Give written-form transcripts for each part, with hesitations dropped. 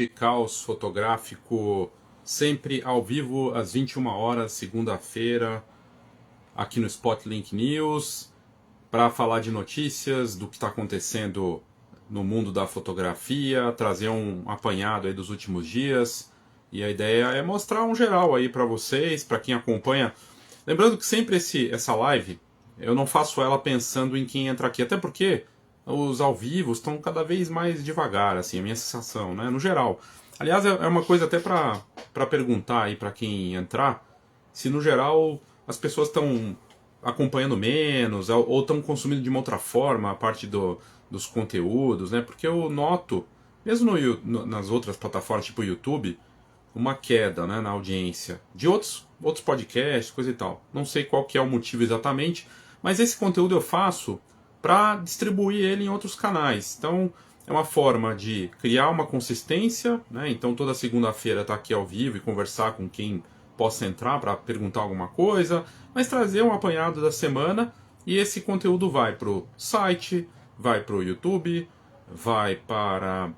Caos fotográfico, sempre ao vivo às 21 horas, segunda-feira, aqui no Spotlink News, para falar de notícias, do que está acontecendo no mundo da fotografia, trazer um apanhado aí dos últimos dias. E a ideia é mostrar um geral aí para vocês, para quem acompanha. Lembrando que sempre essa live, eu não faço ela pensando em quem entra aqui, até porque os ao vivo estão cada vez mais devagar, assim, a minha sensação, né, no geral. Aliás, é uma coisa até para perguntar aí para quem entrar, se no geral as pessoas estão acompanhando menos ou estão consumindo de uma outra forma a parte dos conteúdos, né, porque eu noto, mesmo nas outras plataformas, tipo o YouTube, uma queda, né, na audiência de outros podcasts, coisa e tal. Não sei qual que é o motivo exatamente, mas esse conteúdo eu faço para distribuir ele em outros canais. Então é uma forma de criar uma consistência, né? Então toda segunda-feira estar aqui ao vivo e conversar com quem possa entrar para perguntar alguma coisa, mas trazer um apanhado da semana, e esse conteúdo vai para o site, vai para o YouTube, vai para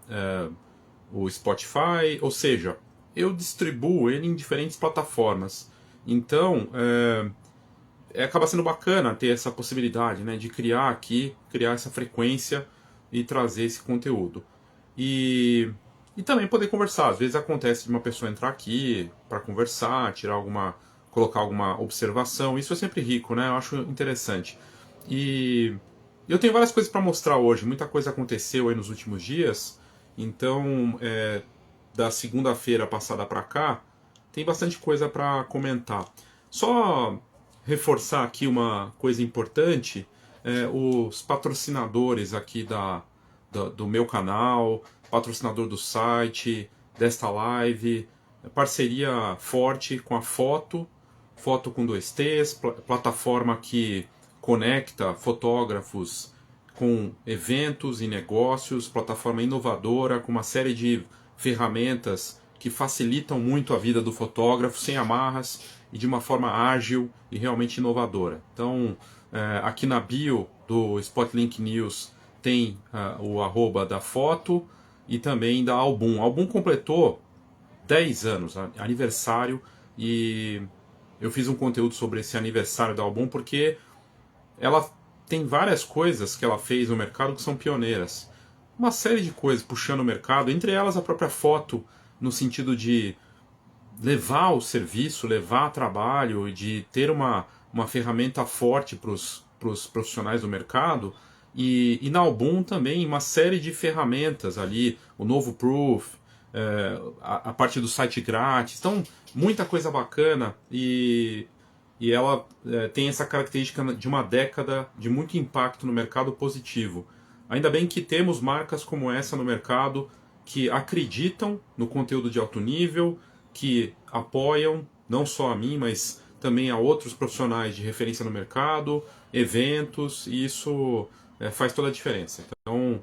o Spotify, ou seja, eu distribuo ele em diferentes plataformas. Então, acaba sendo bacana ter essa possibilidade, né, de criar essa frequência e trazer esse conteúdo. E também poder conversar. Às vezes acontece de uma pessoa entrar aqui para conversar, colocar alguma observação. Isso é sempre rico, né? Eu acho interessante. E eu tenho várias coisas para mostrar hoje. Muita coisa aconteceu aí nos últimos dias. Então, da segunda-feira passada para cá, tem bastante coisa para comentar. Só reforçar aqui uma coisa importante, os patrocinadores aqui do meu canal, patrocinador do site, desta live, parceria forte com a Foto com 2Ts, plataforma que conecta fotógrafos com eventos e negócios, plataforma inovadora, com uma série de ferramentas que facilitam muito a vida do fotógrafo, sem amarras e de uma forma ágil e realmente inovadora. Então, aqui na bio do Spotlink News tem o arroba da Foto e também da Album. A Album completou 10 anos, aniversário, e eu fiz um conteúdo sobre esse aniversário da Album porque ela tem várias coisas que ela fez no mercado que são pioneiras. Uma série de coisas puxando o mercado, entre elas a própria Foto, no sentido de levar o serviço, levar trabalho, de ter uma ferramenta forte para os profissionais do mercado. E na Album também uma série de ferramentas ali, o novo Proof, a parte do site grátis. Então, muita coisa bacana, e ela tem essa característica de uma década de muito impacto no mercado positivo. Ainda bem que temos marcas como essa no mercado que acreditam no conteúdo de alto nível, que apoiam não só a mim, mas também a outros profissionais de referência no mercado, eventos, e isso faz toda a diferença. Então,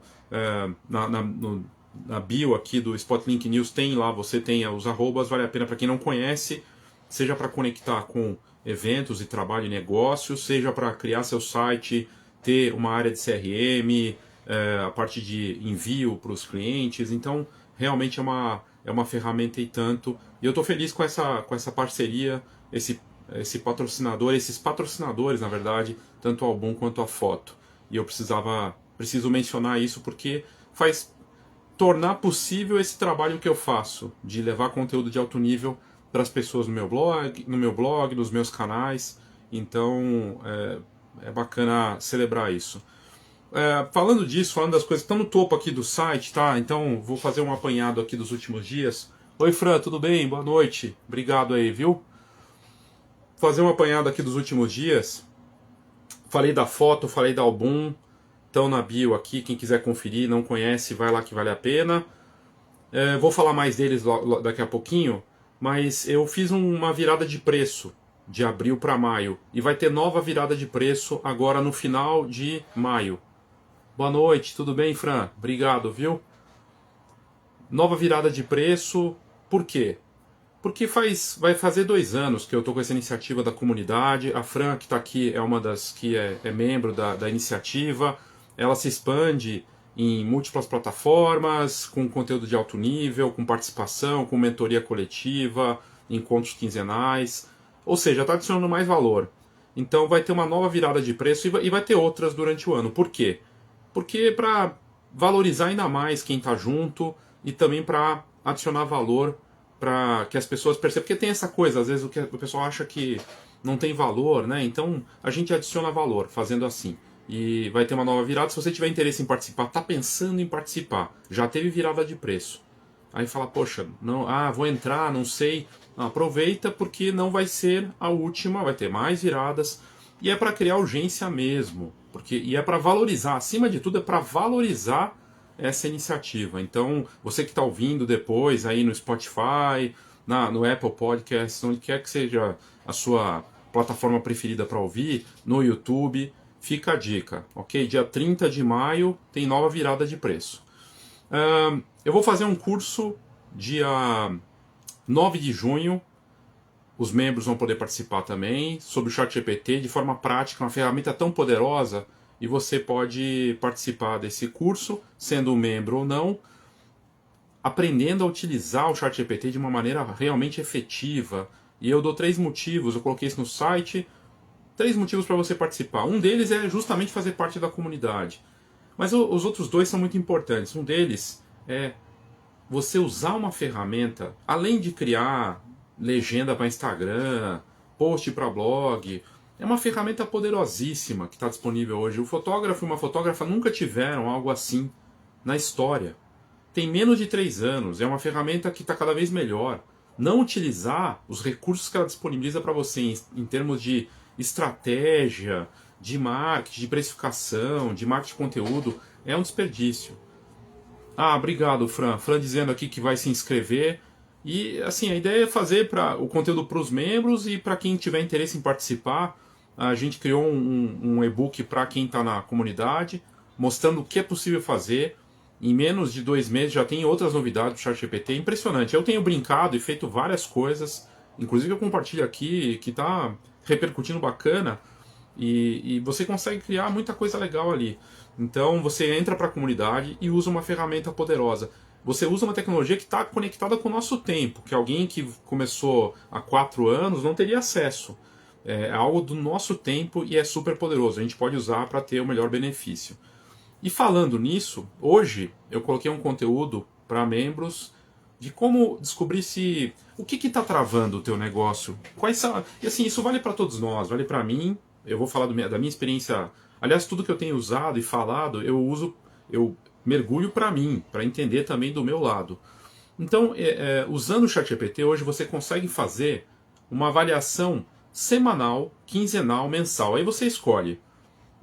na bio aqui do Spotlink News você tem os arrobas, vale a pena para quem não conhece, seja para conectar com eventos e trabalho e negócios, seja para criar seu site, ter uma área de CRM, a parte de envio para os clientes. Então, realmente é uma ferramenta e tanto. E eu estou feliz com essa parceria, esse patrocinador, esses patrocinadores, na verdade, tanto a Album quanto a Foto. E eu preciso mencionar isso porque faz tornar possível esse trabalho que eu faço, de levar conteúdo de alto nível para as pessoas no meu blog, nos meus canais. Então é bacana celebrar isso. Falando disso, falando das coisas que estão no topo aqui do site, tá? Então vou fazer um apanhado aqui dos últimos dias. Oi, Fran, tudo bem? Boa noite. Obrigado aí, viu? Fazer um apanhado aqui dos últimos dias. Falei da Foto, falei da Album. Estão na bio aqui, quem quiser conferir, não conhece, vai lá que vale a pena. Vou falar mais deles daqui a pouquinho, mas eu fiz uma virada de preço de abril para maio, e vai ter nova virada de preço agora no final de maio. Boa noite, tudo bem, Fran? Obrigado, viu? Nova virada de preço, por quê? Porque vai fazer 2 anos que eu estou com essa iniciativa da comunidade. A Fran, que está aqui, é uma das que é membro da iniciativa. Ela se expande em múltiplas plataformas, com conteúdo de alto nível, com participação, com mentoria coletiva, encontros quinzenais. Ou seja, está adicionando mais valor. Então vai ter uma nova virada de preço e vai ter outras durante o ano. Por quê? Porque para valorizar ainda mais quem está junto e também para adicionar valor para que as pessoas percebam. Porque tem essa coisa, às vezes o pessoal acha que não tem valor, né? Então a gente adiciona valor fazendo assim. E vai ter uma nova virada. Se você tiver interesse em participar, está pensando em participar, já teve virada de preço. Aí fala, poxa, não, vou entrar, não sei. Não, aproveita porque não vai ser a última, vai ter mais viradas. E é para criar urgência mesmo. E é para valorizar, acima de tudo, é para valorizar essa iniciativa. Então, você que está ouvindo depois aí no Spotify, no Apple Podcasts, onde quer que seja a sua plataforma preferida para ouvir, no YouTube, fica a dica, ok? Dia 30 de maio tem nova virada de preço. Eu vou fazer um curso dia 9 de junho, os membros vão poder participar também, sobre o ChatGPT de forma prática, uma ferramenta tão poderosa, e você pode participar desse curso, sendo um membro ou não, aprendendo a utilizar o ChatGPT de uma maneira realmente efetiva. E eu dou 3 motivos, eu coloquei isso no site, 3 motivos para você participar. Um deles é justamente fazer parte da comunidade. Mas os outros 2 são muito importantes. Um deles é você usar uma ferramenta, além de criar legenda para Instagram, post para blog, é uma ferramenta poderosíssima que está disponível hoje. O fotógrafo e uma fotógrafa nunca tiveram algo assim na história. Tem menos de 3 anos, é uma ferramenta que está cada vez melhor. Não utilizar os recursos que ela disponibiliza para você em termos de estratégia, de marketing, de precificação, de marketing de conteúdo, é um desperdício. Obrigado, Fran. Fran dizendo aqui que vai se inscrever. E assim, a ideia é fazer o conteúdo para os membros e para quem tiver interesse em participar. A gente criou um e-book para quem está na comunidade, mostrando o que é possível fazer. Em menos de 2 meses já tem outras novidades do ChatGPT. É impressionante. Eu tenho brincado e feito várias coisas. Inclusive eu compartilho aqui, que está repercutindo bacana. E você consegue criar muita coisa legal ali. Então você entra para a comunidade e usa uma ferramenta poderosa. Você usa uma tecnologia que está conectada com o nosso tempo, que alguém que começou há 4 anos não teria acesso. É algo do nosso tempo e é super poderoso. A gente pode usar para ter o melhor benefício. E falando nisso, hoje eu coloquei um conteúdo para membros de como descobrir o que está travando o teu negócio. Quais são, e assim, isso vale para todos nós, vale para mim. Eu vou falar da minha experiência. Aliás, tudo que eu tenho usado e falado, eu mergulho para mim, para entender também do meu lado. Então, usando o ChatGPT, hoje você consegue fazer uma avaliação semanal, quinzenal, mensal. Aí você escolhe.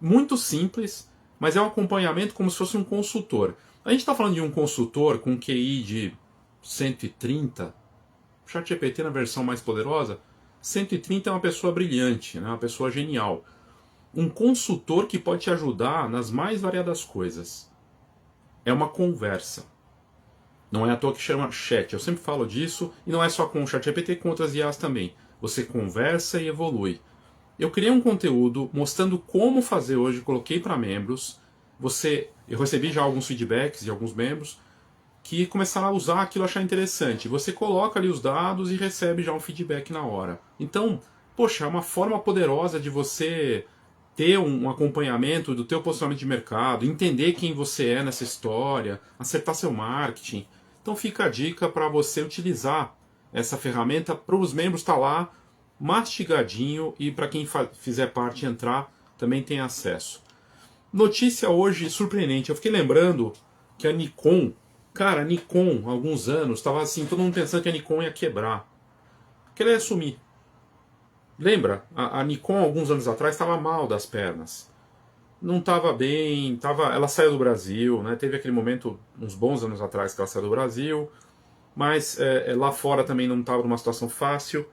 Muito simples, mas é um acompanhamento como se fosse um consultor. A gente está falando de um consultor com QI de 130, o ChatGPT na versão mais poderosa, 130 é uma pessoa brilhante, né? Uma pessoa genial. Um consultor que pode te ajudar nas mais variadas coisas. É uma conversa. Não é à toa que chama chat. Eu sempre falo disso, e não é só com o ChatGPT, com outras IAs também. Você conversa e evolui. Eu criei um conteúdo mostrando como fazer hoje, coloquei para membros. Eu recebi já alguns feedbacks de alguns membros que começaram a usar aquilo, achar interessante. Você coloca ali os dados e recebe já um feedback na hora. Então, poxa, é uma forma poderosa de você ter um acompanhamento do teu posicionamento de mercado, entender quem você é nessa história, acertar seu marketing. Então fica a dica para você utilizar essa ferramenta. Para os membros estar lá mastigadinho, e para quem fizer parte entrar também tem acesso. Notícia hoje surpreendente. Eu fiquei lembrando que a Nikon, cara, a Nikon, há alguns anos, estava assim, todo mundo pensando que a Nikon ia quebrar, que ela ia sumir. Lembra? A Nikon, alguns anos atrás, estava mal das pernas. Não estava bem, ela saiu do Brasil, né? Teve aquele momento, uns bons anos atrás, que ela saiu do Brasil, mas lá fora também não estava numa situação fácil.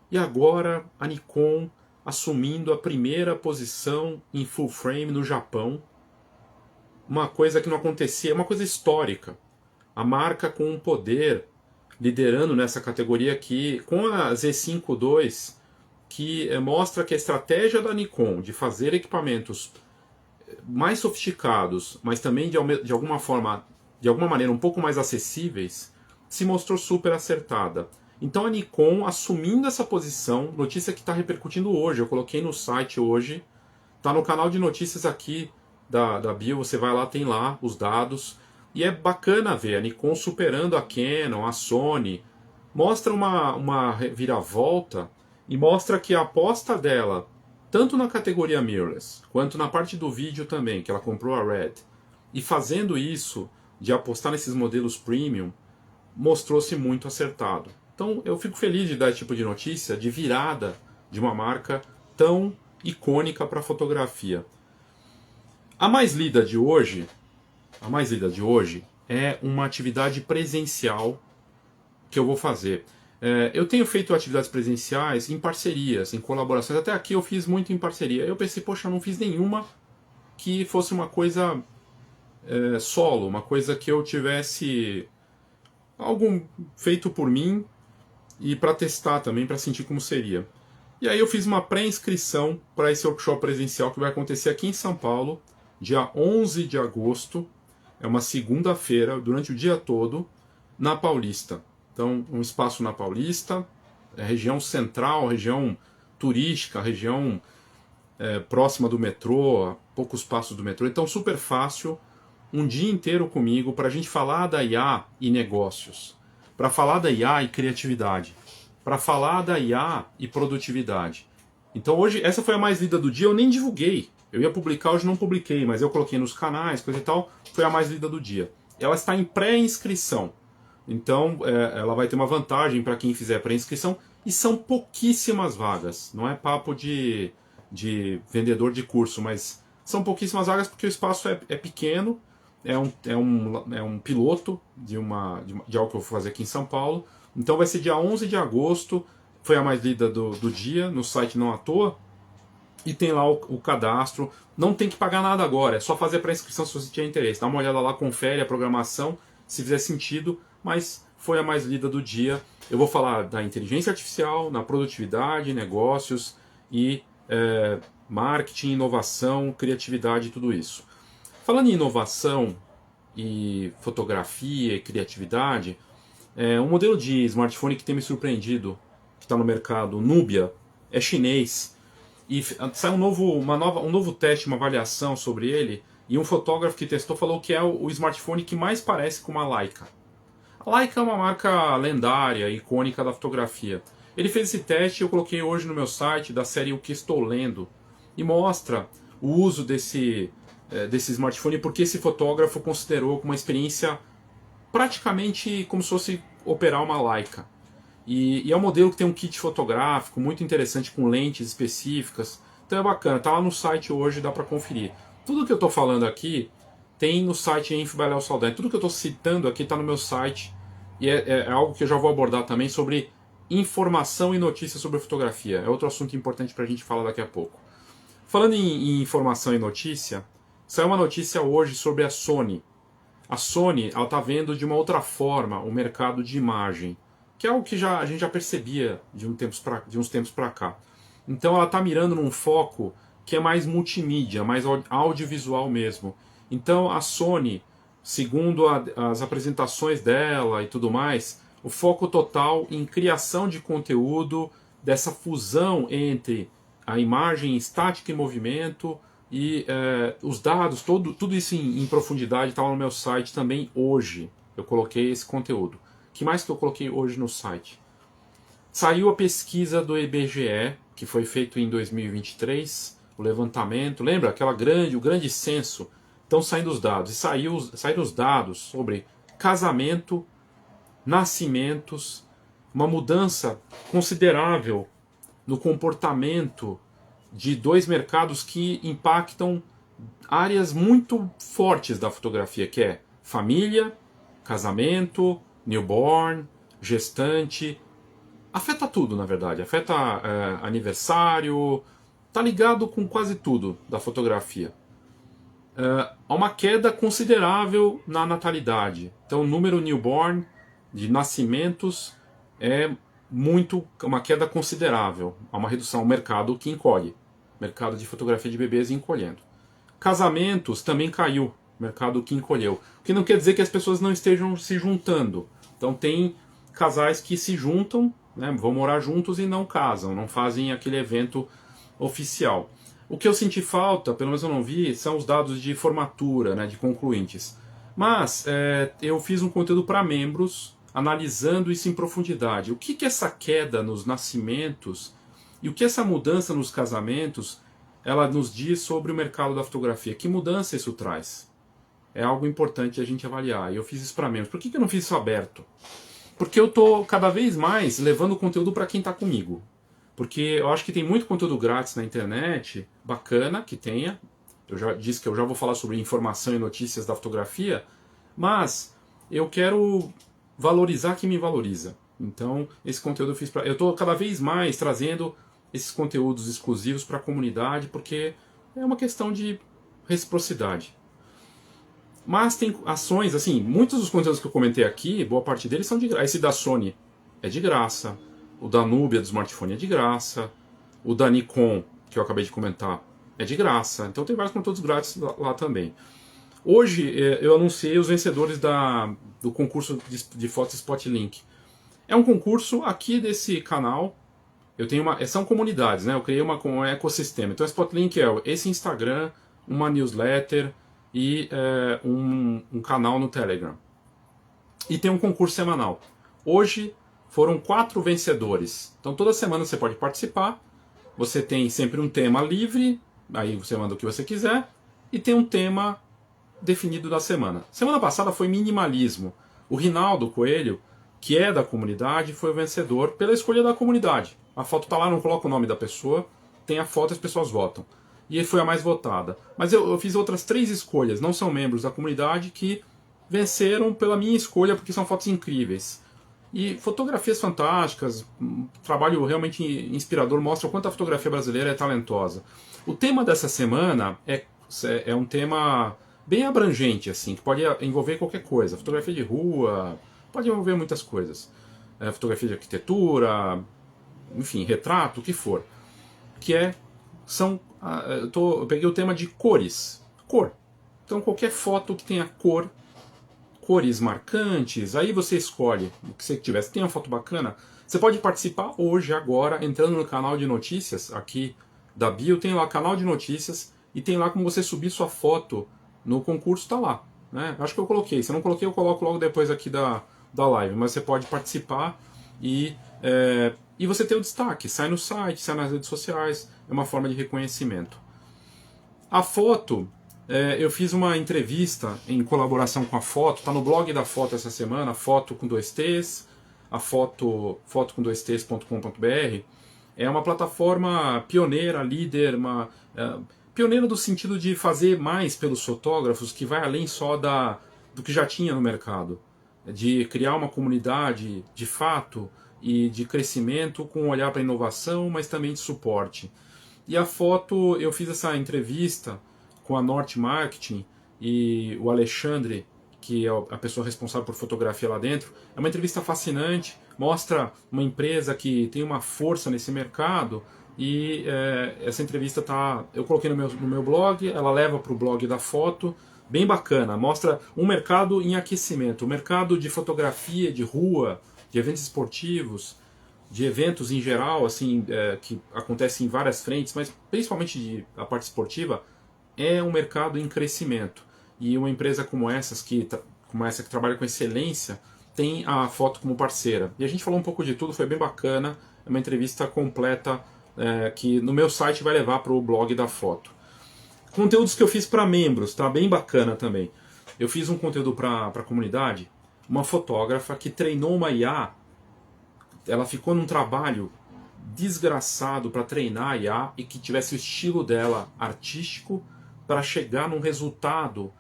E agora a Nikon assumindo a primeira posição em full frame no Japão. Uma coisa que não acontecia, uma coisa histórica. A marca com um poder, liderando nessa categoria aqui, com a Z5 II, que mostra que a estratégia da Nikon de fazer equipamentos mais sofisticados, mas também de alguma forma, de alguma maneira um pouco mais acessíveis, se mostrou super acertada. Então a Nikon assumindo essa posição, notícia que está repercutindo hoje, eu coloquei no site hoje, está no canal de notícias aqui da Bio, você vai lá, tem lá os dados, e é bacana ver a Nikon superando a Canon, a Sony, mostra uma reviravolta e mostra que a aposta dela, tanto na categoria mirrorless, quanto na parte do vídeo também, que ela comprou a Red, e fazendo isso, de apostar nesses modelos premium, mostrou-se muito acertado. Então eu fico feliz de dar esse tipo de notícia, de virada de uma marca tão icônica para a fotografia. A mais lida de hoje é uma atividade presencial que eu vou fazer. Eu tenho feito atividades presenciais em parcerias, em colaborações. Até aqui eu fiz muito em parceria. Eu pensei, poxa, eu não fiz nenhuma que fosse uma coisa solo, uma coisa que eu tivesse algum feito por mim e para testar também, para sentir como seria. E aí eu fiz uma pré-inscrição para esse workshop presencial que vai acontecer aqui em São Paulo, dia 11 de agosto, é uma segunda-feira, durante o dia todo, na Paulista. Então, um espaço na Paulista, região central, região turística, região próxima do metrô, a poucos passos do metrô. Então, super fácil, um dia inteiro comigo para a gente falar da IA e negócios, para falar da IA e criatividade, para falar da IA e produtividade. Então hoje, essa foi a mais lida do dia, eu nem divulguei. Eu ia publicar, hoje não publiquei, mas eu coloquei nos canais, coisa e tal, foi a mais lida do dia. Ela está em pré-inscrição. Então ela vai ter uma vantagem para quem fizer pré-inscrição, e são pouquíssimas vagas. Não é papo de vendedor de curso, mas são pouquíssimas vagas porque o espaço é pequeno, é um piloto de algo que eu vou fazer aqui em São Paulo. Então vai ser dia 11 de agosto, foi a mais lida do dia, no site Não à Toa, e tem lá o cadastro. Não tem que pagar nada agora, é só fazer a pré-inscrição se você tiver interesse. Dá uma olhada lá, confere a programação, se fizer sentido, mas foi a mais lida do dia. Eu vou falar da inteligência artificial, na produtividade, negócios e marketing, inovação, criatividade e tudo isso. Falando em inovação e fotografia e criatividade, um modelo de smartphone que tem me surpreendido, que está no mercado, o Nubia, é chinês, e saiu um novo teste, uma avaliação sobre ele, e um fotógrafo que testou falou que é o smartphone que mais parece com uma Leica. A Leica é uma marca lendária, icônica da fotografia. Ele fez esse teste, eu coloquei hoje no meu site, da série O Que Estou Lendo, e mostra o uso desse smartphone, porque esse fotógrafo considerou como uma experiência praticamente como se fosse operar uma Leica. E é um modelo que tem um kit fotográfico muito interessante, com lentes específicas. Então é bacana, tá lá no site hoje, dá para conferir. Tudo que eu estou falando aqui tem no site Info by Léo Saldanha. Tudo que eu estou citando aqui está no meu site. E é algo que eu já vou abordar também sobre informação e notícias sobre fotografia. É outro assunto importante para a gente falar daqui a pouco. Falando em informação e notícia, saiu uma notícia hoje sobre a Sony. A Sony está vendo de uma outra forma o mercado de imagem, que é algo que a gente já percebia de uns tempos para cá. Então ela está mirando num foco que é mais multimídia, mais audiovisual mesmo. Então a Sony, segundo as apresentações dela e tudo mais, o foco total em criação de conteúdo, dessa fusão entre a imagem estática em movimento e os dados, tudo isso em profundidade está lá no meu site também hoje. Eu coloquei esse conteúdo. O que mais que eu coloquei hoje no site? Saiu a pesquisa do IBGE, que foi feito em 2023, o levantamento. Lembra o grande censo? Estão saindo os dados. E saíram os dados sobre casamento, nascimentos, uma mudança considerável no comportamento de dois mercados que impactam áreas muito fortes da fotografia, que é família, casamento, newborn, gestante. Afeta tudo, na verdade. Afeta aniversário, tá ligado com quase tudo da fotografia. Há uma queda considerável na natalidade. Então o número newborn, de nascimentos, uma queda considerável. Há uma redução. O mercado que encolhe. Mercado de fotografia de bebês encolhendo. Casamentos também caiu, mercado que encolheu. O que não quer dizer que as pessoas não estejam se juntando. Então tem casais que se juntam, né, vão morar juntos e não casam, não fazem aquele evento oficial. O que eu senti falta, pelo menos eu não vi, são os dados de formatura, né, de concluintes. Mas eu fiz um conteúdo para membros, analisando isso em profundidade. O que essa queda nos nascimentos e o que essa mudança nos casamentos ela nos diz sobre o mercado da fotografia? Que mudança isso traz? É algo importante a gente avaliar. E eu fiz isso para membros. Por que eu não fiz isso aberto? Porque eu estou cada vez mais levando o conteúdo para quem está comigo. Porque eu acho que tem muito conteúdo grátis na internet, bacana que tenha. Eu já disse que eu já vou falar sobre informação e notícias da fotografia, mas eu quero valorizar quem me valoriza. Então, esse conteúdo eu fiz para... Eu estou cada vez mais trazendo esses conteúdos exclusivos para a comunidade, porque é uma questão de reciprocidade. Mas tem ações, assim, muitos dos conteúdos que eu comentei aqui, boa parte deles são de graça. Esse da Sony é de graça, o da Nubia do smartphone é de graça, o da Nikon, que eu acabei de comentar, é de graça. Então tem vários conteúdos grátis lá também. Hoje eu anunciei os vencedores do concurso de fotos Spotlink. É um concurso aqui desse canal. Eu tenho são comunidades, né? Eu criei um ecossistema. Então a Spotlink é esse Instagram, uma newsletter e um canal no Telegram. E tem um concurso semanal. Hoje foram 4 vencedores. Então toda semana você pode participar. Você tem sempre um tema livre, aí você manda o que você quiser, e tem um tema definido da semana. Semana passada foi minimalismo. O Rinaldo Coelho, que é da comunidade, foi o vencedor pela escolha da comunidade. A foto está lá, não coloca o nome da pessoa, tem a foto e as pessoas votam. E ele foi a mais votada. Mas eu fiz outras 3 escolhas, não são membros da comunidade, que venceram pela minha escolha, porque são fotos incríveis. E fotografias fantásticas, um trabalho realmente inspirador, mostra o quanto a fotografia brasileira é talentosa. O tema dessa semana é um tema bem abrangente, assim, que pode envolver qualquer coisa. Fotografia de rua, pode envolver muitas coisas. Fotografia de arquitetura, enfim, retrato, o que for. Eu peguei o tema de cores. Cor. Então qualquer foto que tenha cores marcantes, aí você escolhe o que você tiver. Se tem uma foto bacana, você pode participar hoje, agora, entrando no canal de notícias, aqui da bio, tem lá canal de notícias, e tem lá como você subir sua foto no concurso, tá lá. Né? Acho que eu coloquei, se eu não coloquei eu coloco logo depois aqui da live, mas você pode participar e você tem o destaque, sai no site, sai nas redes sociais, é uma forma de reconhecimento. A foto... eu fiz uma entrevista em colaboração com a Foto, está no blog da Foto essa semana, Foto com 2 T's, a foto com 2ts.com.br. É uma plataforma pioneira, líder, pioneira do sentido de fazer mais pelos fotógrafos, que vai além só do que já tinha no mercado, de criar uma comunidade de fato e de crescimento com um olhar para inovação, mas também de suporte. E a Foto, eu fiz essa entrevista com a Norte Marketing e o Alexandre, que é a pessoa responsável por fotografia lá dentro. É uma entrevista fascinante, mostra uma empresa que tem uma força nesse mercado e essa entrevista eu coloquei no meu blog, ela leva para o blog da Foto, bem bacana, mostra um mercado em aquecimento, o mercado de fotografia, de rua, de eventos esportivos, de eventos em geral, assim, que acontecem em várias frentes, mas principalmente a parte esportiva, é um mercado em crescimento. E uma empresa como essa que trabalha com excelência tem a Foto como parceira. E a gente falou um pouco de tudo, foi bem bacana. É uma entrevista completa que no meu site vai levar para o blog da Foto. Conteúdos que eu fiz para membros, tá bem bacana também. Eu fiz um conteúdo para a comunidade, uma fotógrafa que treinou uma IA, ela ficou num trabalho desgraçado para treinar a IA e que tivesse o estilo dela artístico, para chegar num resultado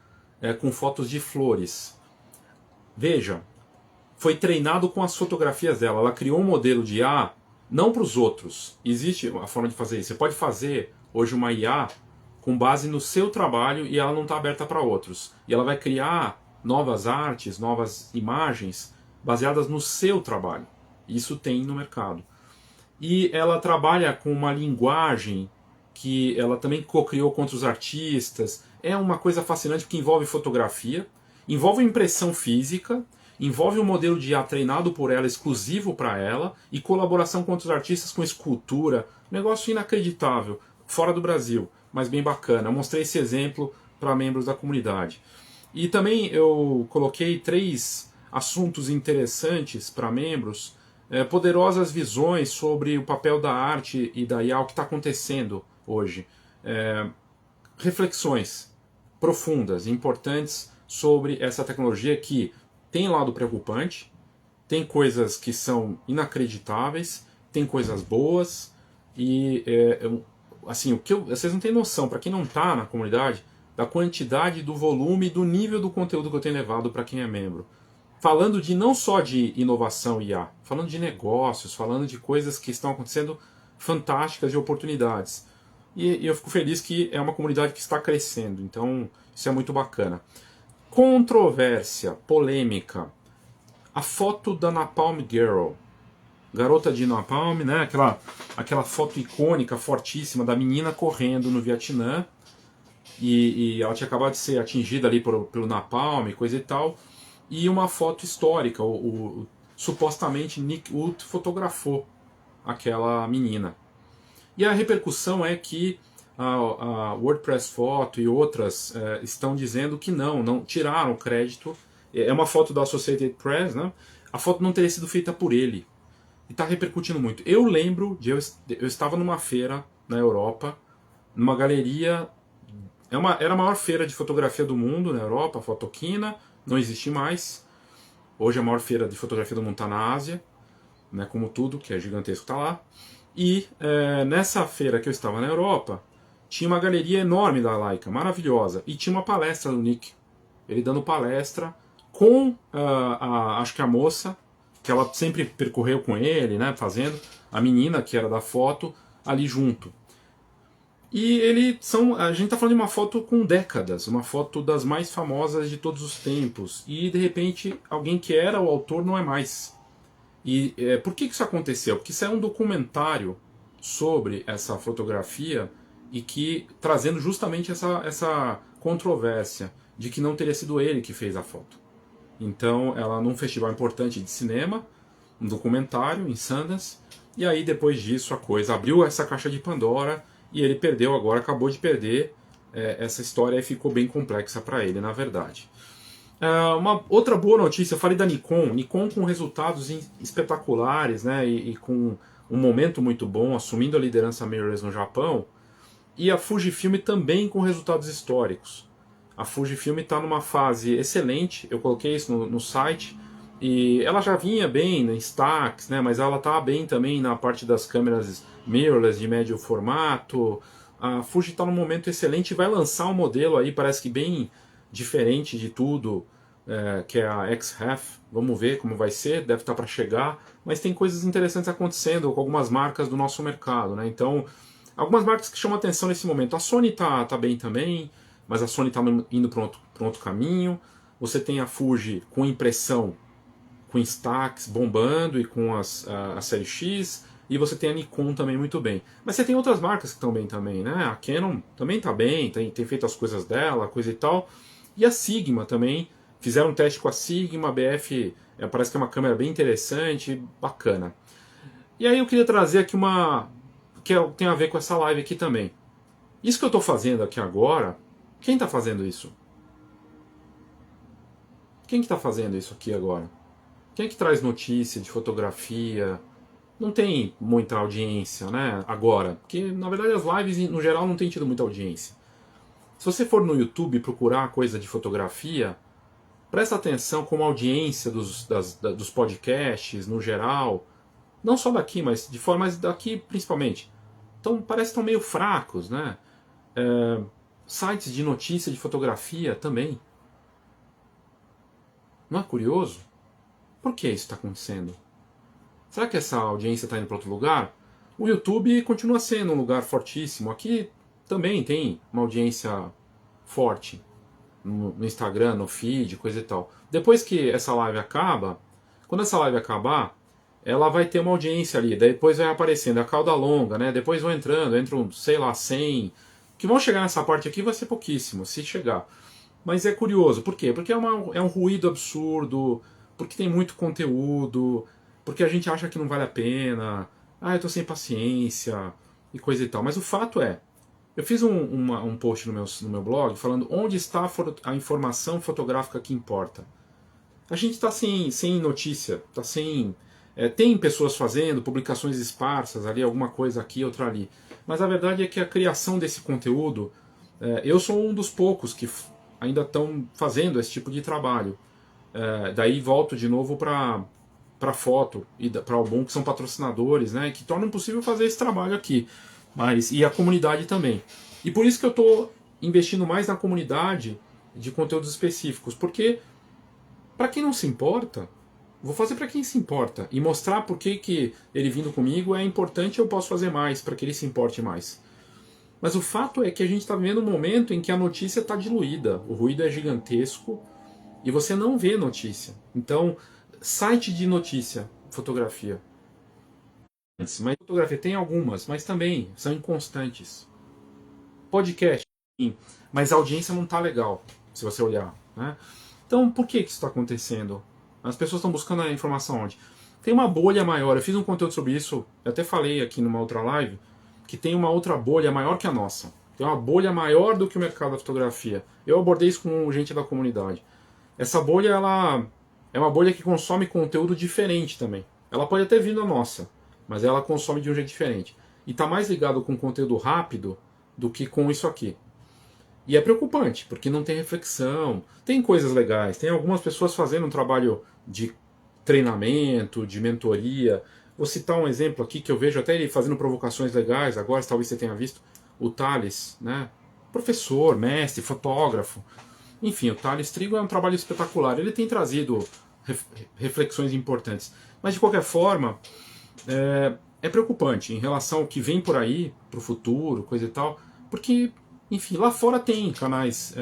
com fotos de flores. Veja, foi treinado com as fotografias dela. Ela criou um modelo de IA, não para os outros. Existe a forma de fazer isso. Você pode fazer hoje uma IA com base no seu trabalho e ela não está aberta para outros. E ela vai criar novas artes, novas imagens baseadas no seu trabalho. Isso tem no mercado. E ela trabalha com uma linguagem que ela também co-criou com outros artistas. é uma coisa fascinante porque envolve fotografia, envolve impressão física, envolve um modelo de IA treinado por ela, exclusivo para ela, e colaboração com outros artistas com escultura. Negócio inacreditável, fora do Brasil, mas bem bacana. Eu mostrei esse exemplo para membros da comunidade. E também eu coloquei 3 assuntos interessantes para membros, poderosas visões sobre o papel da arte e da IA, o que está acontecendo hoje. Reflexões profundas, importantes sobre essa tecnologia que tem lado preocupante, tem coisas que são inacreditáveis, tem coisas boas, e assim, vocês não têm noção, para quem não está na comunidade, da quantidade, do volume e do nível do conteúdo que eu tenho levado para quem é membro. Falando de não só de inovação e IA, falando de negócios, falando de coisas que estão acontecendo fantásticas e oportunidades. E eu fico feliz que é uma comunidade que está crescendo, então isso é muito bacana. Controvérsia, polêmica. A foto da Napalm Girl, garota de Napalm, né? Aquela foto icônica, fortíssima, da menina correndo no Vietnã, e ela tinha acabado de ser atingida ali pelo Napalm, coisa e tal, e uma foto histórica, supostamente Nick Wood fotografou aquela menina. E a repercussão é que a WordPress Photo e outras estão dizendo que não tiraram o crédito. É uma foto da Associated Press, né? A foto não teria sido feita por ele. E está repercutindo muito. Eu lembro de eu estava numa feira na Europa, numa galeria. Era a maior feira de fotografia do mundo na Europa, a Fotoquina, não existe mais. Hoje a maior feira de fotografia do mundo está na Ásia, né, como tudo, que é gigantesco, está lá. E nessa feira que eu estava na Europa, tinha uma galeria enorme da Leica, maravilhosa, e tinha uma palestra do Nick. Ele dando palestra com, acho que a moça, que ela sempre percorreu com ele, né, fazendo, a menina que era da foto, ali junto. E a gente está falando de uma foto com décadas, uma foto das mais famosas de todos os tempos, e de repente alguém que era o autor não é mais. E por que isso aconteceu? Porque isso é um documentário sobre essa fotografia e que trazendo justamente essa controvérsia de que não teria sido ele que fez a foto. Então, ela num festival importante de cinema, um documentário em Sundance, e aí depois disso a coisa abriu essa caixa de Pandora e ele perdeu agora, acabou de perder essa história e ficou bem complexa para ele, na verdade. Uma outra boa notícia, eu falei da Nikon com resultados espetaculares, né, e com um momento muito bom, assumindo a liderança mirrorless no Japão, e a Fujifilm também com resultados históricos. A Fujifilm está numa fase excelente, eu coloquei isso no site, e ela já vinha bem em Instax, né, mas ela está bem também na parte das câmeras mirrorless de médio formato. A Fuji está num momento excelente e vai lançar um modelo aí, parece que bem diferente de tudo, que é a X-Ref. Vamos ver como vai ser, deve estar para chegar, mas tem coisas interessantes acontecendo com algumas marcas do nosso mercado, né? Então, algumas marcas que chamam atenção nesse momento. A Sony tá bem também, mas a Sony está indo para outro caminho. Você tem a Fuji com impressão, com Instax bombando e com a série X, e você tem a Nikon também muito bem. Mas você tem outras marcas que estão bem também, né? A Canon também está bem, tem feito as coisas dela, coisa e tal. E a Sigma também, fizeram um teste com a Sigma, a BF parece que é uma câmera bem interessante, bacana. E aí eu queria trazer aqui que tem a ver com essa live aqui também. Isso que eu estou fazendo aqui agora, quem está fazendo isso? Quem que está fazendo isso aqui agora? Quem é que traz notícia de fotografia? Não tem muita audiência, né? Agora, porque na verdade as lives no geral não tem tido muita audiência. Se você for no YouTube procurar coisa de fotografia, presta atenção como a audiência dos podcasts no geral, não só daqui, mas de forma daqui principalmente. Então parece que estão meio fracos, né? Sites de notícia de fotografia também. Não é curioso? Por que isso está acontecendo? Será que essa audiência está indo para outro lugar? O YouTube continua sendo um lugar fortíssimo. Aqui também tem uma audiência forte. No Instagram, no feed, coisa e tal. Depois que essa live acaba, quando essa live acabar, ela vai ter uma audiência ali. Depois vai aparecendo a cauda longa, né? Depois vão entram, sei lá, 100, Que vão chegar nessa parte aqui vai ser pouquíssimo, se chegar. Mas é curioso, por quê? Porque é um ruído absurdo, porque tem muito conteúdo, porque a gente acha que não vale a pena, eu tô sem paciência e coisa e tal. Mas o fato é, eu fiz um post no meu blog falando onde está a informação fotográfica que importa. A gente está sem notícia, tá sem. Tem pessoas fazendo, publicações esparsas ali, alguma coisa aqui, outra ali. Mas a verdade é que a criação desse conteúdo, eu sou um dos poucos que ainda estão fazendo esse tipo de trabalho. Daí volto de novo para foto e para o Album, que são patrocinadores, né, que tornam possível fazer esse trabalho aqui. E a comunidade também. E por isso que eu estou investindo mais na comunidade de conteúdos específicos, porque para quem não se importa, vou fazer para quem se importa e mostrar por que ele vindo comigo é importante e eu posso fazer mais para que ele se importe mais. Mas o fato é que a gente está vivendo um momento em que a notícia está diluída, o ruído é gigantesco e você não vê notícia. Então, site de notícia, fotografia. Mas fotografia tem algumas, mas também são inconstantes. Podcast, sim, mas a audiência não está legal, se você olhar, né? Então, por que isso está acontecendo? As pessoas estão buscando a informação onde? Tem uma bolha maior. Eu fiz um conteúdo sobre isso, eu até falei aqui numa outra live, que tem uma outra bolha maior que a nossa. Tem uma bolha maior do que o mercado da fotografia. Eu abordei isso com gente da comunidade. Essa bolha, ela é uma bolha que consome conteúdo diferente também. Ela pode até vir da nossa, mas ela consome de um jeito diferente. E está mais ligado com conteúdo rápido do que com isso aqui. E é preocupante, porque não tem reflexão. Tem coisas legais, tem algumas pessoas fazendo um trabalho de treinamento, de mentoria. Vou citar um exemplo aqui que eu vejo até ele fazendo provocações legais, agora talvez você tenha visto, o Thales, né? Professor, mestre, fotógrafo. Enfim, o Thales Trigo é um trabalho espetacular. Ele tem trazido reflexões importantes. Mas de qualquer forma, é preocupante em relação ao que vem por aí, para o futuro, coisa e tal, porque enfim, lá fora tem canais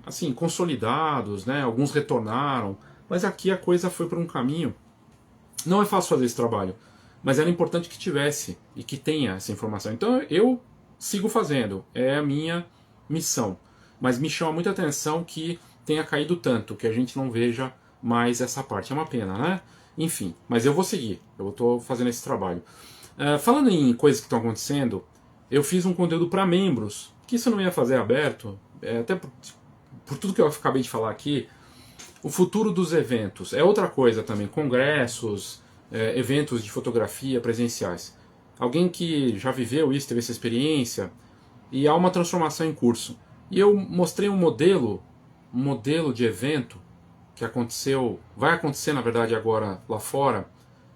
assim, consolidados, né? Alguns retornaram, mas aqui a coisa foi por um caminho. Não é fácil fazer esse trabalho, mas era importante que tivesse e que tenha essa informação. Então eu sigo fazendo, é a minha missão. Mas me chama muita atenção que tenha caído tanto, que a gente não veja mais essa parte. É uma pena, né? Enfim, mas eu vou seguir, eu estou fazendo esse trabalho. Falando em coisas que estão acontecendo, eu fiz um conteúdo para membros, que isso eu não ia fazer aberto, até por tudo que eu acabei de falar aqui. O futuro dos eventos é outra coisa também, congressos, eventos de fotografia presenciais. Alguém que já viveu isso, teve essa experiência, e há uma transformação em curso. E eu mostrei um modelo de evento que aconteceu, vai acontecer na verdade agora lá fora,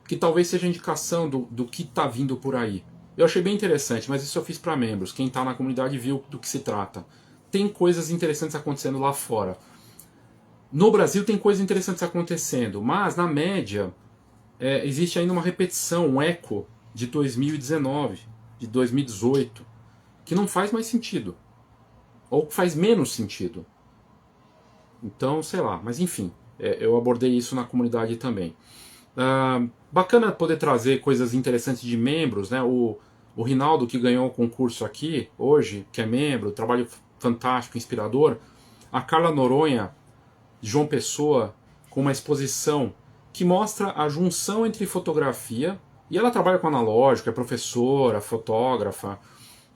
que talvez seja indicação do que está vindo por aí. Eu achei bem interessante, mas isso eu fiz para membros. Quem está na comunidade viu do que se trata. Tem coisas interessantes acontecendo lá fora. No Brasil tem coisas interessantes acontecendo, mas na média existe ainda uma repetição, um eco de 2019, de 2018, que não faz mais sentido. Ou que faz menos sentido. Então, sei lá, mas enfim, eu abordei isso na comunidade também. Bacana poder trazer coisas interessantes de membros, né? O Rinaldo, que ganhou o concurso aqui hoje, que é membro, trabalho fantástico, inspirador. A Carla Noronha, de João Pessoa, com uma exposição que mostra a junção entre fotografia, e ela trabalha com analógico, é professora, fotógrafa,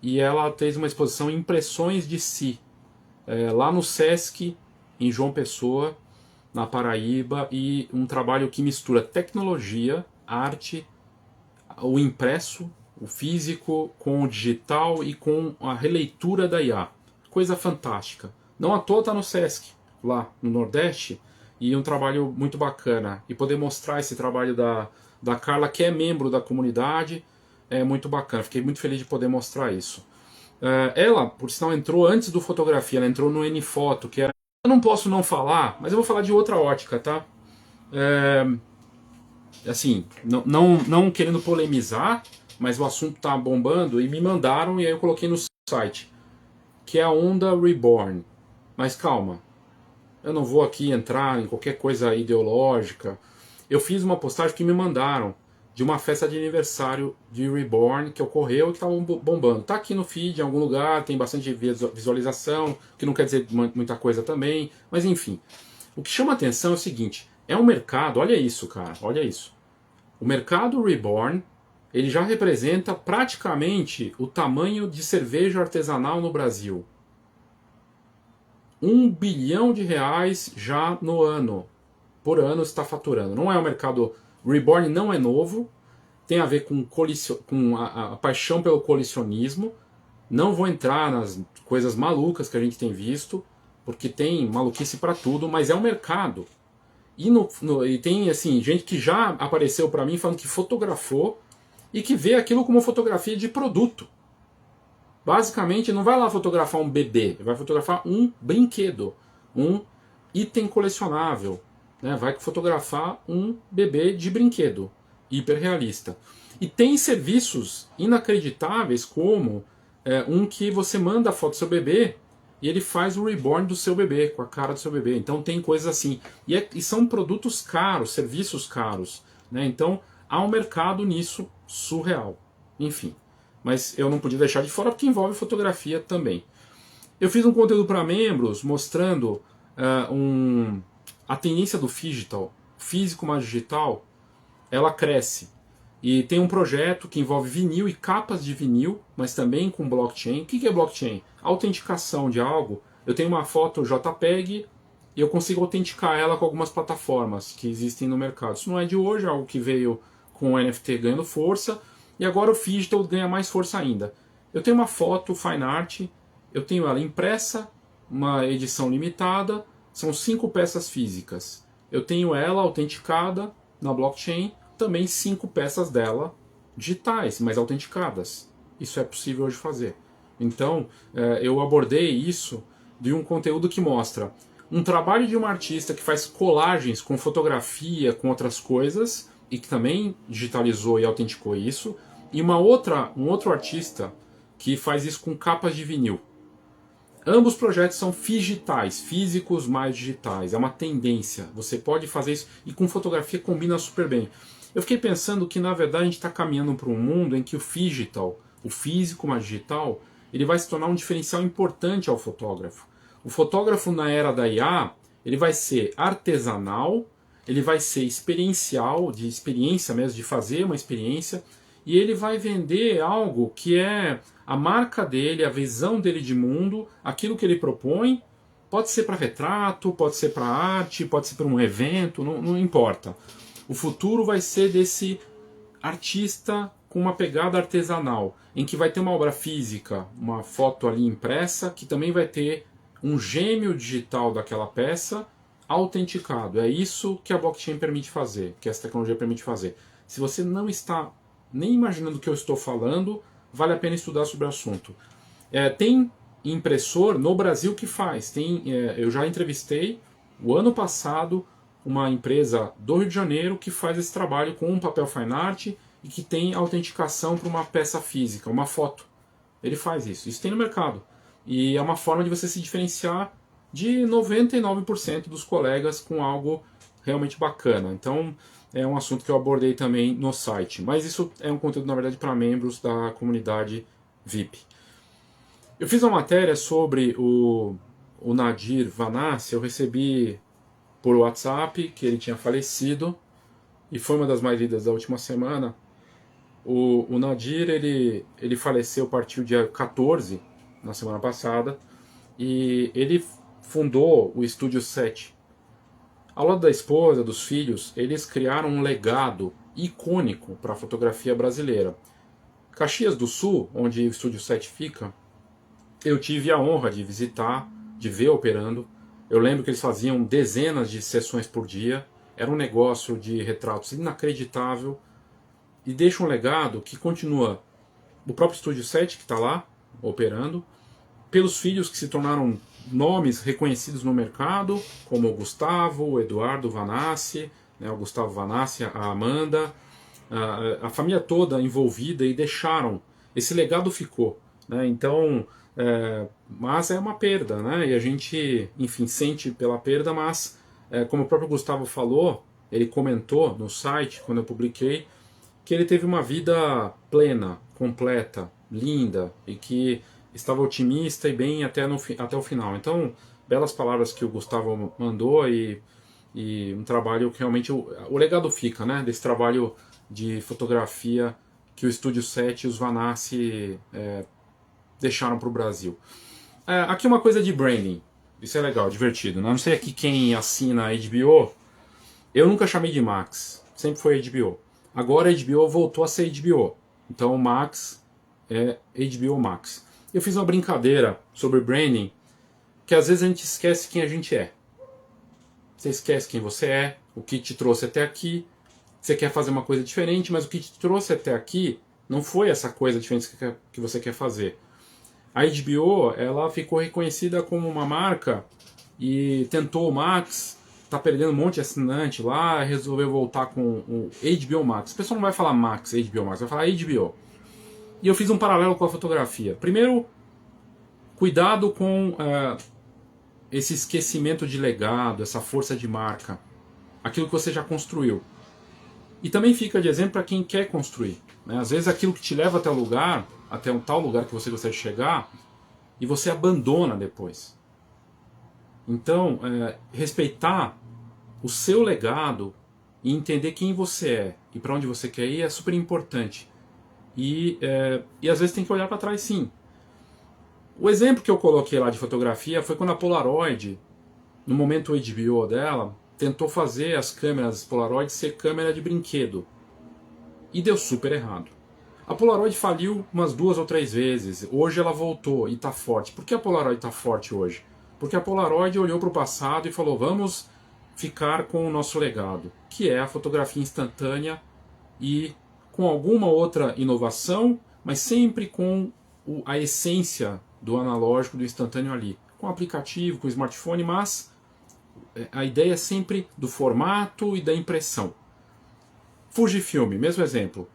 e ela fez uma exposição Impressões de Si, lá no Sesc, em João Pessoa, na Paraíba, e um trabalho que mistura tecnologia, arte, o impresso, o físico, com o digital e com a releitura da IA. Coisa fantástica. Não à toa está no Sesc, lá no Nordeste, e um trabalho muito bacana. E poder mostrar esse trabalho da Carla, que é membro da comunidade, é muito bacana. Fiquei muito feliz de poder mostrar isso. Ela, por sinal, entrou antes do fotografia, ela entrou no N-Foto, que era... Eu não posso não falar, mas eu vou falar de outra ótica, tá? Assim, não querendo polemizar, mas o assunto tá bombando e me mandaram e aí eu coloquei no site, que é a Onda Reborn. Mas calma, eu não vou aqui entrar em qualquer coisa ideológica. Eu fiz uma postagem que me mandaram, de uma festa de aniversário de Reborn que ocorreu e que estava bombando. Tá aqui no feed em algum lugar, tem bastante visualização, que não quer dizer muita coisa também, mas enfim. O que chama atenção é o seguinte, é um mercado, olha isso, cara, olha isso. O mercado Reborn, ele já representa praticamente o tamanho de cerveja artesanal no Brasil. R$1 bilhão já no ano. Por ano está faturando. Não é um mercado... Reborn não é novo. Tem a ver com a paixão pelo colecionismo. Não vou entrar nas coisas malucas que a gente tem visto, porque tem maluquice para tudo, mas é um mercado. E tem assim, gente que já apareceu para mim falando que fotografou e que vê aquilo como fotografia de produto. Basicamente, não vai lá fotografar um bebê, vai fotografar um brinquedo, um item colecionável. Né? Vai fotografar um bebê de brinquedo, hiperrealista. E tem serviços inacreditáveis como um que você manda a foto do seu bebê e ele faz o reborn do seu bebê, com a cara do seu bebê. Então tem coisas assim. E são produtos caros, serviços caros. Né? Então há um mercado nisso surreal. Enfim. Mas eu não podia deixar de fora porque envolve fotografia também. Eu fiz um conteúdo para membros mostrando a tendência do digital, físico mais digital, ela cresce. E tem um projeto que envolve vinil e capas de vinil, mas também com blockchain. O que é blockchain? Autenticação de algo. Eu tenho uma foto JPEG e eu consigo autenticar ela com algumas plataformas que existem no mercado. Isso não é de hoje, é algo que veio com o NFT ganhando força. E agora o digital ganha mais força ainda. Eu tenho uma foto fine art, eu tenho ela impressa, uma edição limitada, são 5 peças físicas. Eu tenho ela autenticada na blockchain, também 5 peças dela digitais, mas autenticadas. Isso é possível hoje fazer. Então, eu abordei isso de um conteúdo que mostra um trabalho de uma artista que faz colagens com fotografia, com outras coisas, e que também digitalizou e autenticou isso, e um outro artista que faz isso com capas de vinil. Ambos projetos são digitais, físicos mais digitais, é uma tendência, você pode fazer isso, e com fotografia combina super bem. Eu fiquei pensando que na verdade a gente está caminhando para um mundo em que o digital, o físico mais digital, ele vai se tornar um diferencial importante ao fotógrafo. O fotógrafo na era da IA, ele vai ser artesanal, ele vai ser experiencial, de experiência mesmo, de fazer uma experiência, e ele vai vender algo que é a marca dele, a visão dele de mundo, aquilo que ele propõe. Pode ser para retrato, pode ser para arte, pode ser para um evento, não importa. O futuro vai ser desse artista com uma pegada artesanal, em que vai ter uma obra física, uma foto ali impressa, que também vai ter um gêmeo digital daquela peça, autenticado. É isso que a blockchain permite fazer, que essa tecnologia permite fazer. Se você não está nem imaginando o que eu estou falando, vale a pena estudar sobre o assunto. Tem impressor no Brasil que faz. Eu já entrevistei, o ano passado, uma empresa do Rio de Janeiro que faz esse trabalho com um papel fine art e que tem autenticação para uma peça física, uma foto. Ele faz isso. Isso tem no mercado. E é uma forma de você se diferenciar de 99% dos colegas com algo realmente bacana. Então, é um assunto que eu abordei também no site. Mas isso é um conteúdo, na verdade, para membros da comunidade VIP. Eu fiz uma matéria sobre o Nadir Vanassi. Eu recebi por WhatsApp que ele tinha falecido. E foi uma das mais lidas da última semana. O Nadir, ele faleceu, partiu dia 14, na semana passada. E ele fundou o Estúdio 7. Ao lado da esposa, dos filhos, eles criaram um legado icônico para a fotografia brasileira. Caxias do Sul, onde o Estúdio 7 fica, eu tive a honra de visitar, de ver operando. Eu lembro que eles faziam dezenas de sessões por dia. Era um negócio de retratos inacreditável. E deixa um legado que continua. O próprio Estúdio 7, que está lá, operando, pelos filhos que se tornaram nomes reconhecidos no mercado, como o Gustavo, o Eduardo Vanassi, né, o Gustavo Vanassi, a Amanda, a família toda envolvida, e deixaram. Esse legado ficou. Né, então, mas é uma perda, né, e a gente, enfim, sente pela perda, mas, como o próprio Gustavo falou, ele comentou no site, quando eu publiquei, que ele teve uma vida plena, completa, linda e que estava otimista e bem até o final. Então, belas palavras que o Gustavo mandou e um trabalho que realmente o legado fica, né? Desse trabalho de fotografia que o Estúdio 7 e os Vanassi deixaram para o Brasil. Aqui uma coisa de branding. Isso é legal, divertido. Né? Não sei aqui quem assina a HBO. Eu nunca chamei de Max. Sempre foi HBO. Agora a HBO voltou a ser HBO. Então o Max é HBO Max. Eu fiz uma brincadeira sobre branding que às vezes a gente esquece quem a gente é. Você esquece quem você é, o que te trouxe até aqui. Você quer fazer uma coisa diferente, mas o que te trouxe até aqui não foi essa coisa diferente que você quer fazer. A HBO, ela ficou reconhecida como uma marca e tentou o Max, tá perdendo um monte de assinante lá, resolveu voltar com o HBO Max. O pessoal não vai falar Max, HBO Max, vai falar HBO. E eu fiz um paralelo com a fotografia. Primeiro, cuidado com esse esquecimento de legado, essa força de marca, aquilo que você já construiu. E também fica de exemplo para quem quer construir. Né? Às vezes aquilo que te leva até o lugar, até um tal lugar que você gostaria de chegar, e você abandona depois. Então, respeitar o seu legado e entender quem você é e para onde você quer ir é super importante. E às vezes tem que olhar para trás, sim. O exemplo que eu coloquei lá de fotografia foi quando a Polaroid, no momento HBO dela, tentou fazer as câmeras Polaroid ser câmera de brinquedo. E deu super errado. A Polaroid faliu umas 2 ou 3 vezes. Hoje ela voltou e está forte. Por que a Polaroid está forte hoje? Porque a Polaroid olhou para o passado e falou: vamos ficar com o nosso legado, que é a fotografia instantânea e com alguma outra inovação, mas sempre com a essência do analógico, do instantâneo ali. Com aplicativo, com smartphone, mas a ideia é sempre do formato e da impressão. Fujifilm, mesmo exemplo.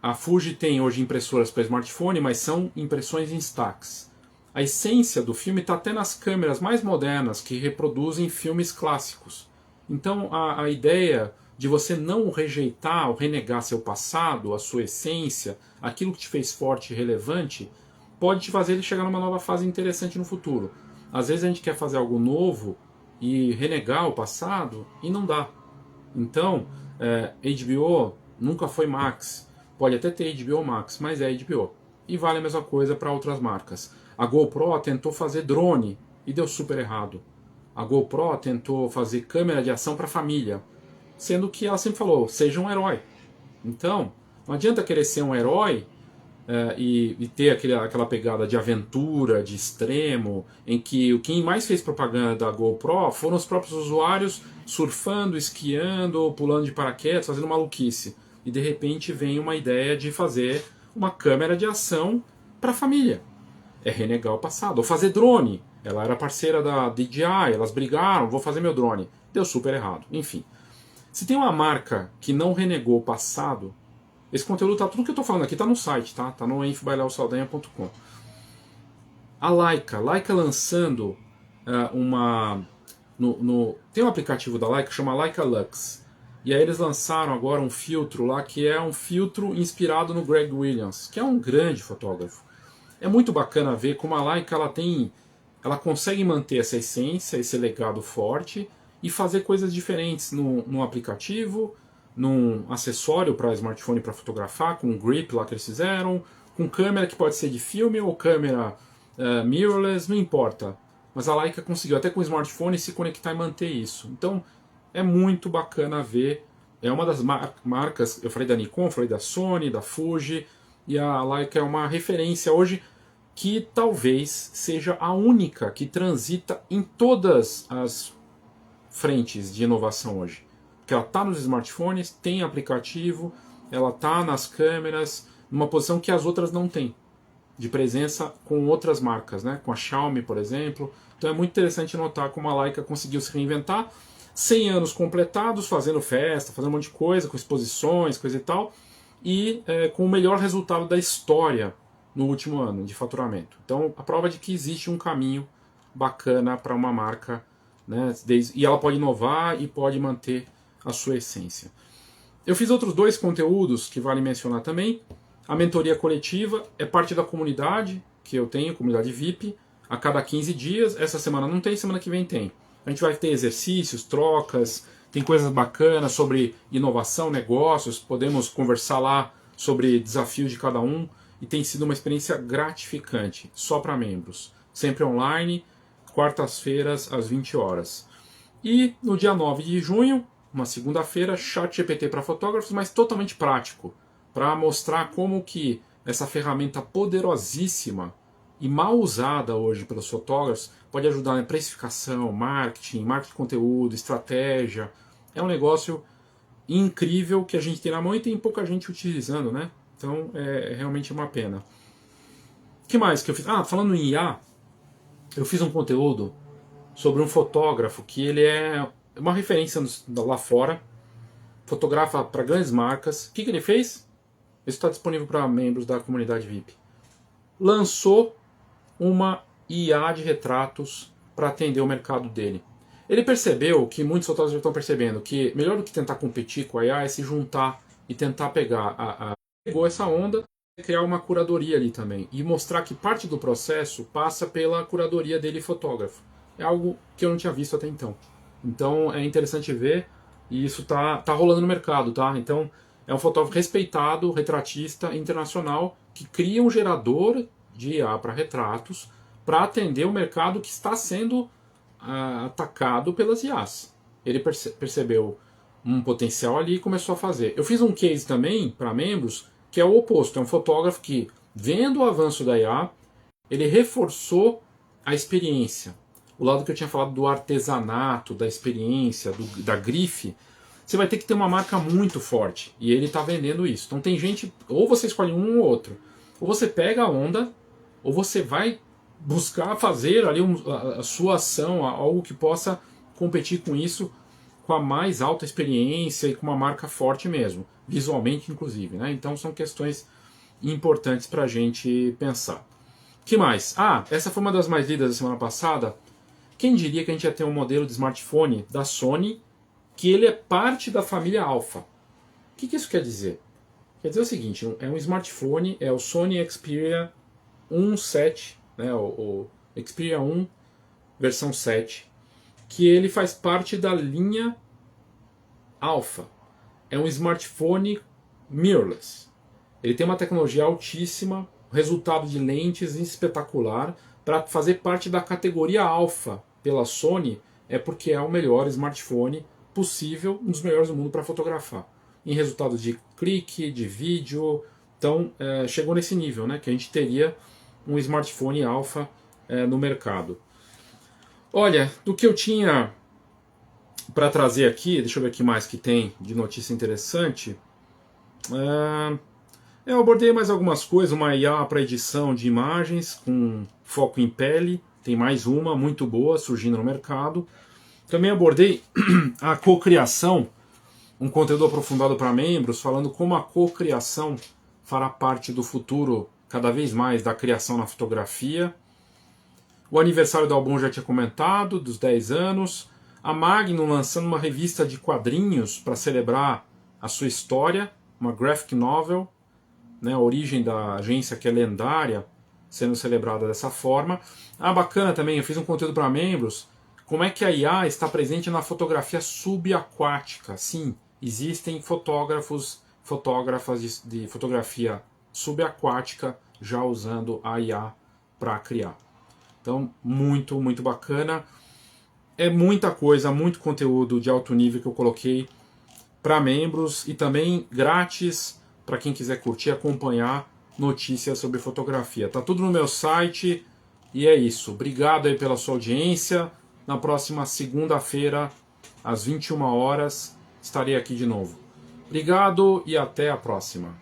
A Fuji tem hoje impressoras para smartphone, mas são impressões em stacks. A essência do filme está até nas câmeras mais modernas que reproduzem filmes clássicos. Então a ideia de você não rejeitar ou renegar seu passado, a sua essência, aquilo que te fez forte e relevante, pode te fazer ele chegar numa nova fase interessante no futuro. Às vezes a gente quer fazer algo novo e renegar o passado e não dá. Então, HBO nunca foi Max. Pode até ter HBO Max, mas é HBO. E vale a mesma coisa para outras marcas. A GoPro tentou fazer drone e deu super errado. A GoPro tentou fazer câmera de ação para família, sendo que ela sempre falou: seja um herói. Então, não adianta querer ser um herói e ter aquela pegada de aventura, de extremo, em que quem mais fez propaganda da GoPro foram os próprios usuários surfando, esquiando, pulando de paraquedas, fazendo maluquice. E de repente vem uma ideia de fazer uma câmera de ação para a família. É renegar o passado. Ou fazer drone. Ela era parceira da DJI, elas brigaram, vou fazer meu drone. Deu super errado. Enfim. Se tem uma marca que não renegou o passado, esse conteúdo tá, tudo que eu tô falando aqui tá no site, tá? Tá no enfobaileosaldanha.com. A Leica lançando tem um aplicativo da Leica que chama Leica Lux. E aí eles lançaram agora um filtro lá que é um filtro inspirado no Greg Williams, que é um grande fotógrafo. É muito bacana ver como a Leica ela consegue manter essa essência, esse legado forte e fazer coisas diferentes no aplicativo, num acessório para smartphone para fotografar, com um grip lá que eles fizeram, com câmera que pode ser de filme ou câmera mirrorless, não importa. Mas a Leica conseguiu até com o smartphone se conectar e manter isso. Então é muito bacana ver. É uma das marcas, eu falei da Nikon, falei da Sony, da Fuji, e a Leica é uma referência hoje que talvez seja a única que transita em todas as frentes de inovação hoje. Porque ela está nos smartphones, tem aplicativo, ela está nas câmeras, numa posição que as outras não têm, de presença com outras marcas, né? Com a Xiaomi, por exemplo. Então é muito interessante notar como a Leica conseguiu se reinventar, 100 anos completados, fazendo festa, fazendo um monte de coisa, com exposições, coisa e tal, e com o melhor resultado da história no último ano de faturamento. Então a prova de que existe um caminho bacana para uma marca, né? E ela pode inovar e pode manter a sua essência. Eu fiz outros 2 conteúdos que vale mencionar também. A mentoria coletiva é parte da comunidade que eu tenho, comunidade VIP, a cada 15 dias. Essa semana não tem, semana que vem tem. A gente vai ter exercícios, trocas, tem coisas bacanas sobre inovação, negócios, podemos conversar lá sobre desafios de cada um e tem sido uma experiência gratificante, só para membros. Sempre online, quartas-feiras às 20 horas. E no dia 9 de junho, uma segunda-feira, ChatGPT para fotógrafos, mas totalmente prático, para mostrar como que essa ferramenta poderosíssima e mal usada hoje pelos fotógrafos pode ajudar na precificação, marketing de conteúdo, estratégia. É um negócio incrível que a gente tem na mão e tem pouca gente utilizando, né? Então é realmente uma pena. O que mais que eu fiz? Falando em IA, eu fiz um conteúdo sobre um fotógrafo que ele é uma referência lá fora, fotografa para grandes marcas. O que ele fez? Isso está disponível para membros da comunidade VIP. Lançou uma IA de retratos para atender o mercado dele. Ele percebeu que muitos fotógrafos já estão percebendo que melhor do que tentar competir com a IA é se juntar e tentar pegar pegou essa onda e criar uma curadoria ali também e mostrar que parte do processo passa pela curadoria dele fotógrafo. É algo que eu não tinha visto até então. Então é interessante ver e isso tá rolando no mercado, tá? Então é um fotógrafo respeitado, retratista internacional que cria um gerador de IA para retratos para atender o mercado que está sendo atacado pelas IAs. Ele percebeu um potencial ali e começou a fazer. Eu fiz um case também para membros que é o oposto. É um fotógrafo que, vendo o avanço da IA, ele reforçou a experiência. O lado que eu tinha falado do artesanato, da experiência, da grife, você vai ter que ter uma marca muito forte. E ele está vendendo isso. Então tem gente, ou você escolhe um ou outro. Ou você pega a onda, ou você vai buscar fazer ali a sua ação, algo que possa competir com isso, com a mais alta experiência e com uma marca forte mesmo, visualmente inclusive, né? Então são questões importantes para a gente pensar. Que mais? Essa foi uma das mais lidas da semana passada. Quem diria que a gente ia ter um modelo de smartphone da Sony que ele é parte da família Alpha? O que isso quer dizer? Quer dizer o seguinte, é um smartphone, é o Sony Xperia 1.7, né, o Xperia 1 versão 7, que ele faz parte da linha Alpha. É um smartphone mirrorless. Ele tem uma tecnologia altíssima, resultado de lentes espetacular, para fazer parte da categoria Alpha pela Sony, é porque é o melhor smartphone possível, um dos melhores do mundo para fotografar. Em resultados de clique, de vídeo, então chegou nesse nível, né, que a gente teria um smartphone Alpha no mercado. Olha, do que eu tinha para trazer aqui, deixa eu ver o que mais que tem de notícia interessante. Eu abordei mais algumas coisas, uma IA para edição de imagens com foco em pele, tem mais uma muito boa surgindo no mercado. Também abordei a cocriação, um conteúdo aprofundado para membros, falando como a cocriação fará parte do futuro cada vez mais da criação na fotografia. O aniversário da Album já tinha comentado, dos 10 anos. A Magnum lançando uma revista de quadrinhos para celebrar a sua história, uma graphic novel, né, a origem da agência que é lendária, sendo celebrada dessa forma. Bacana também, eu fiz um conteúdo para membros, como é que a IA está presente na fotografia subaquática. Sim, existem fotógrafas de fotografia subaquática já usando a IA para criar. Então, muito, muito bacana. É muita coisa, muito conteúdo de alto nível que eu coloquei para membros e também grátis para quem quiser curtir e acompanhar notícias sobre fotografia. Tá tudo no meu site e é isso. Obrigado aí pela sua audiência. Na próxima segunda-feira, às 21 horas, estarei aqui de novo. Obrigado e até a próxima.